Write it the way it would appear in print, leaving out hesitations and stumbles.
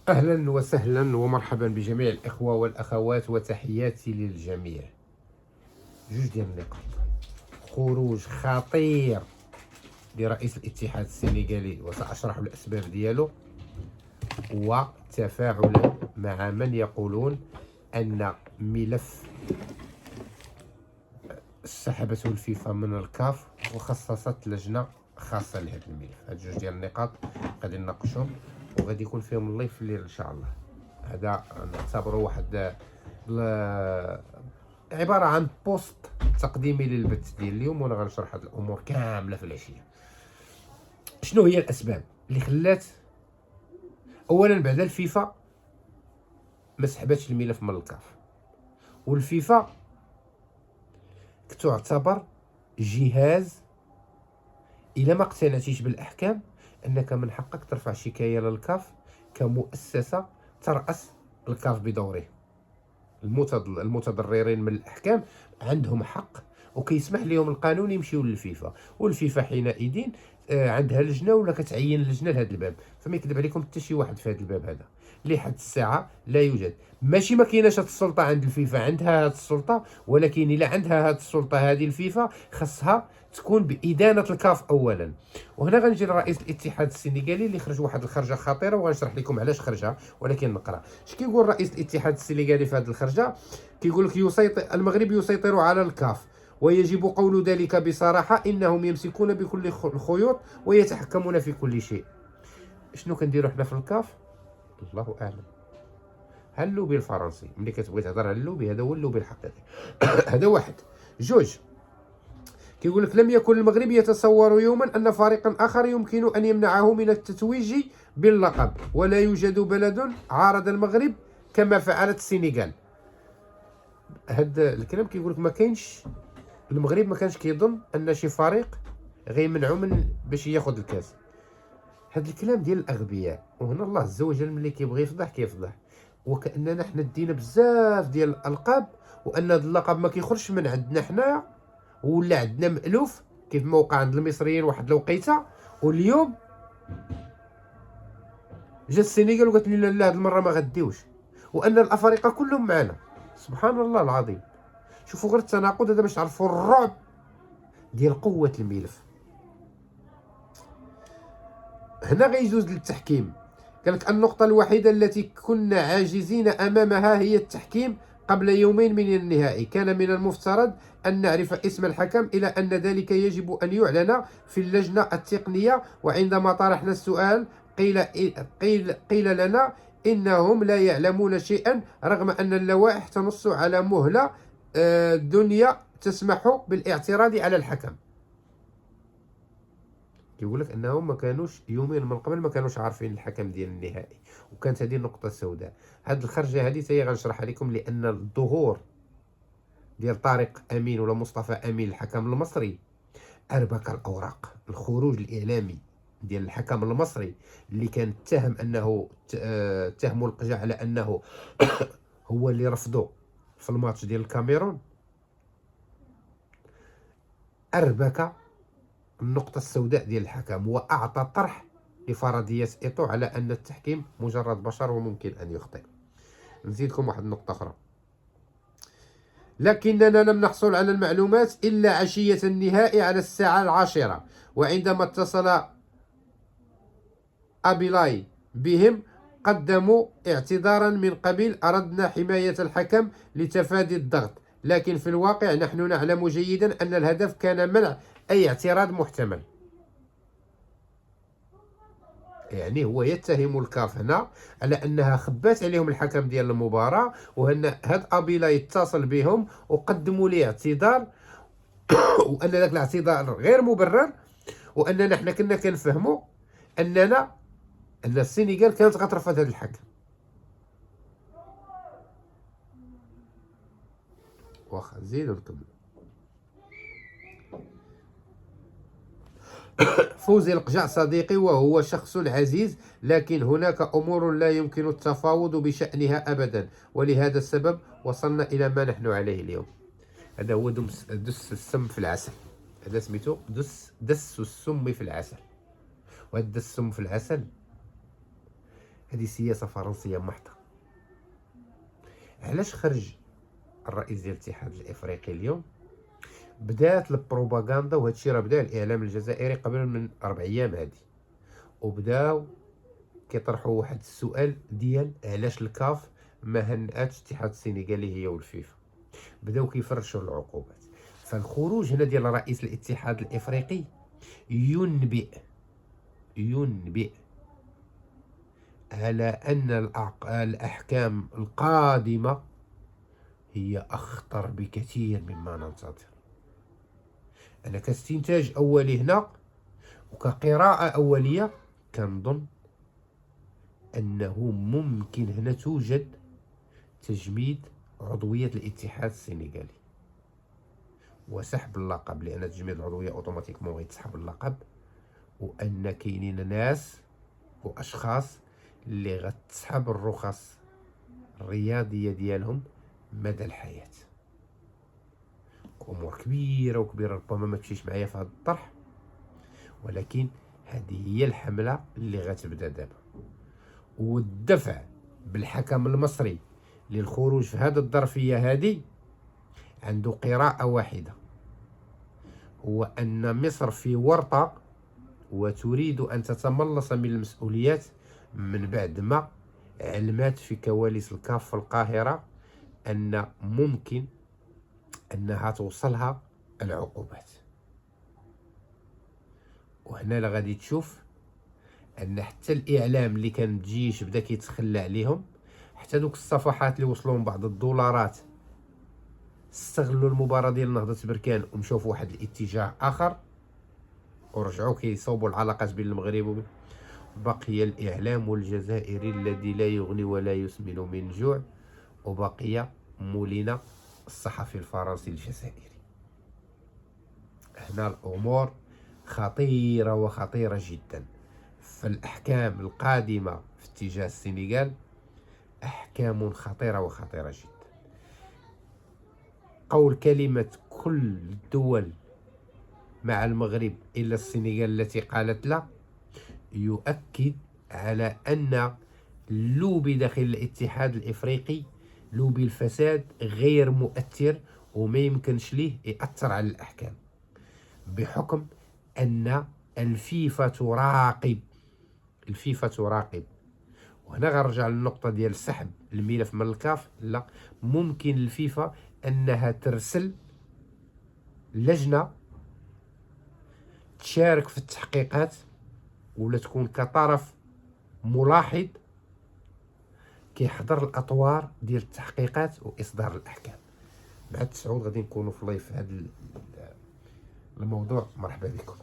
أهلا وسهلا ومرحبا بجميع الإخوة والأخوات وتحياتي للجميع. جوج ديال النقاط: خروج خطير لرئيس الاتحاد السنغالي وسأشرح الأسباب ديالو، وتفاعلا مع من يقولون أن ملف سحبته الفيفا من الكاف وخصصت لجنة خاصة لهذا الملف. هاد جوج ديال النقاط غادي نناقشهم وغادي يكون فيهم اللايف في الليل إن شاء الله. هذا نعتبره واحد عبارة عن بوست تقديمي للبث ديال اليوم، وانا غنشرح هاد الامور كامله في العشيه. شنو هي الاسباب اللي خلات اولا بعد الفيفا ما سحبتش الملف من الكاف؟ والفيفا تعتبر جهاز، الا ما اقتنعتيش بالاحكام انك من حقك ترفع شكايه للكاف كمؤسسه ترأس الكاف بدوره. المتضررين من الاحكام عندهم حق وكيسمح لهم القانون يمشيو للفيفا، والفيفا حينئذ عندها لجنه ولا كتعين لجنه لهذا الباب. فما يكذب عليكم حتى شي واحد في هذا الباب هذا لحد الساعه لا يوجد. ماشي ما كايناش هذه السلطه عند الفيفا، عندها هذه السلطه، ولكن الا عندها هذه السلطه هذه الفيفا خاصها تكون بإدانة الكاف أولا. وهنا غنجي لرئيس الاتحاد السنغالي اللي خرج واحد الخرجة خطيرة، وغنشرح لكم علاش خرجها، ولكن نقرا اش كيقول رئيس الاتحاد السنغالي في هذه الخرجة. كيقول لك المغرب يسيطر على الكاف، ويجب قول ذلك بصراحة، إنهم يمسكون بكل الخيوط ويتحكمون في كل شيء. شنو كنديروا حنا في الكاف؟ الله أعلم. ها اللوبي الفرنسي، ملي كتبغي تهضر على اللوبي هذا هو اللوبي الحقيقي. هذا واحد. جوج، كيقول لك لم يكن المغرب يتصور يوما أن فريقا آخر يمكن أن يمنعه من التتويج باللقب، ولا يوجد بلد عارض المغرب كما فعلت السنغال. هذا الكلام كيقول لك ما كاينش، المغرب ما كانش كيظن ان شي فريق غيمنعو من باش ياخذ الكاس. هذا الكلام ديال الاغبياء. وهنا الله عز وجل ملي كيبغي يفضح كيفضح، وكاننا حنا دينا بزاف ديال الالقاب، وان هذا اللقب ما كيخرجش من عندنا حنايا ولا عندنا مألوف كيف ما وقع عند المصريين واحد الوقيته. واليوم جا السنغال وقالت لنا لا هذه المره ما غديوش، وان الافارقه كلهم معنا. سبحان الله العظيم. شوفوا غير التناقض هذا باش تعرفوا الرعب ديال قوه الملف. هنا غيجوز للتحكيم. قالك النقطة الوحيدة التي كنا عاجزين أمامها هي التحكيم. قبل يومين من النهائي كان من المفترض أن نعرف اسم الحكم، إلى أن ذلك يجب أن يعلن في اللجنة التقنية. وعندما طرحنا السؤال قيل لنا إنهم لا يعلمون شيئا، رغم أن اللوائح تنص على مهلة دنيا تسمح بالاعتراض على الحكم. كيقول لك انهم ما كانوش يومين من قبل ما كانوش عارفين الحكم ديال النهائي، وكانت هذه النقطه السوداء. هاد الخرجه هذه هي غنشرحها لكم، لان الظهور ديال طارق امين ولا مصطفى امين الحكم المصري اربك الاوراق. الخروج الاعلامي ديال الحكم المصري اللي كان اتهم انه اتهموا القجع على انه هو اللي رفضوا في الماتش ديال الكاميرون، اربك النقطة السوداء ديال الحكم، وأعطى طرح لفرضية إيطو على أن التحكيم مجرد بشر وممكن أن يخطئ. نزيدكم واحد النقطة أخرى: لكننا لم نحصل على المعلومات إلا عشية النهائي على الساعة 10، وعندما اتصل أبيلاي بهم قدموا اعتذارا من قبيل أردنا حماية الحكم لتفادي الضغط، لكن في الواقع نحن نعلم جيدا أن الهدف كان منع أي اعتراض محتمل. يعني هو يتهم الكاف هنا على انها خبات عليهم الحكم ديال المباراه، وان هاد ابيلا يتصل بهم وقدموا ليه اعتذار وان ذاك الاعتذار غير مبرر، واننا حنا كنا كنفهموا ان السنغال كانت غترفض هذا الحكم. واخا نزيدو نكمل. فوزي القجع صديقي وهو شخص عزيز، لكن هناك أمور لا يمكن التفاوض بشأنها أبدا، ولهذا السبب وصلنا إلى ما نحن عليه اليوم. هذا هو دس السم في العسل. هذا سميتو دس السم في العسل. وهذا السم في العسل هذه سياسة فرنسية محضة. علاش خرج الرئيس ديال الاتحاد الافريقي اليوم؟ بدات البروباغندا، وهذا الشيء راه بدا الاعلام الجزائري قبل من 4 ايام هذه، وبداو كيطرحوا واحد السؤال ديال علاش الكاف ما هنأتش الاتحاد السنغالي هي والفيفا. بداو كيفرشوا العقوبات. فالخروج هنا ديال رئيس الاتحاد الافريقي ينبئ على ان الاحكام القادمه هي اخطر بكثير مما ننتظر. انا كاستنتاج اولي هنا وكقراءه اوليه كنظن انه ممكن هنا توجد تجميد عضويه الاتحاد السنغالي وسحب اللقب، لان تجميد العضويه اوتوماتيكمون غيتسحب اللقب، وان كاينين ناس واشخاص اللي غتسحب الرخص الرياضيه ديالهم مدى الحياه. امور كبيره ربما ما تمشيش معايا في هذا الطرح، ولكن هذه هي الحمله اللي غتبدا دابا. والدفع بالحكم المصري للخروج في هذه الظرفيه هذه عنده قراءه واحده، هو ان مصر في ورطه وتريد ان تتملص من المسؤوليات من بعد ما علمت في كواليس الكاف في القاهره ان ممكن انها توصلها العقوبات. وهنا لا غادي تشوف ان حتى الاعلام اللي كان الجيش بدا كيتخلى عليهم، حتى دوك الصفحات اللي وصلوهم بعض الدولارات استغلوا المباراه ديال نهضه بركان ومشاو في واحد الاتجاه اخر ورجعوا كيصوبوا العلاقات بين المغرب بقي الاعلام الجزائري الذي لا يغني ولا يسمن من جوع، وبقي مولينا الصحفي الفرنسي الجزائري. هنا الامور خطيره وخطيره جدا. فالاحكام القادمه في اتجاه السنغال احكام خطيره وخطيره جدا. قول كلمه كل الدول مع المغرب الا السنغال التي قالت لا يؤكد على ان اللوبي داخل الاتحاد الافريقي لوبي الفساد غير مؤثر وما يمكنش ليه يأثر على الاحكام، بحكم ان الفيفا تراقب. وهنا غنرجع للنقطه ديال سحب الملف من الكاف. لا، ممكن الفيفا انها ترسل لجنه تشارك في التحقيقات ولا تكون كطرف ملاحظ كيحضر الاطوار ديال التحقيقات واصدار الاحكام. مع التسعود غادي نكونوا في لايف هذا الموضوع. مرحبا بكم.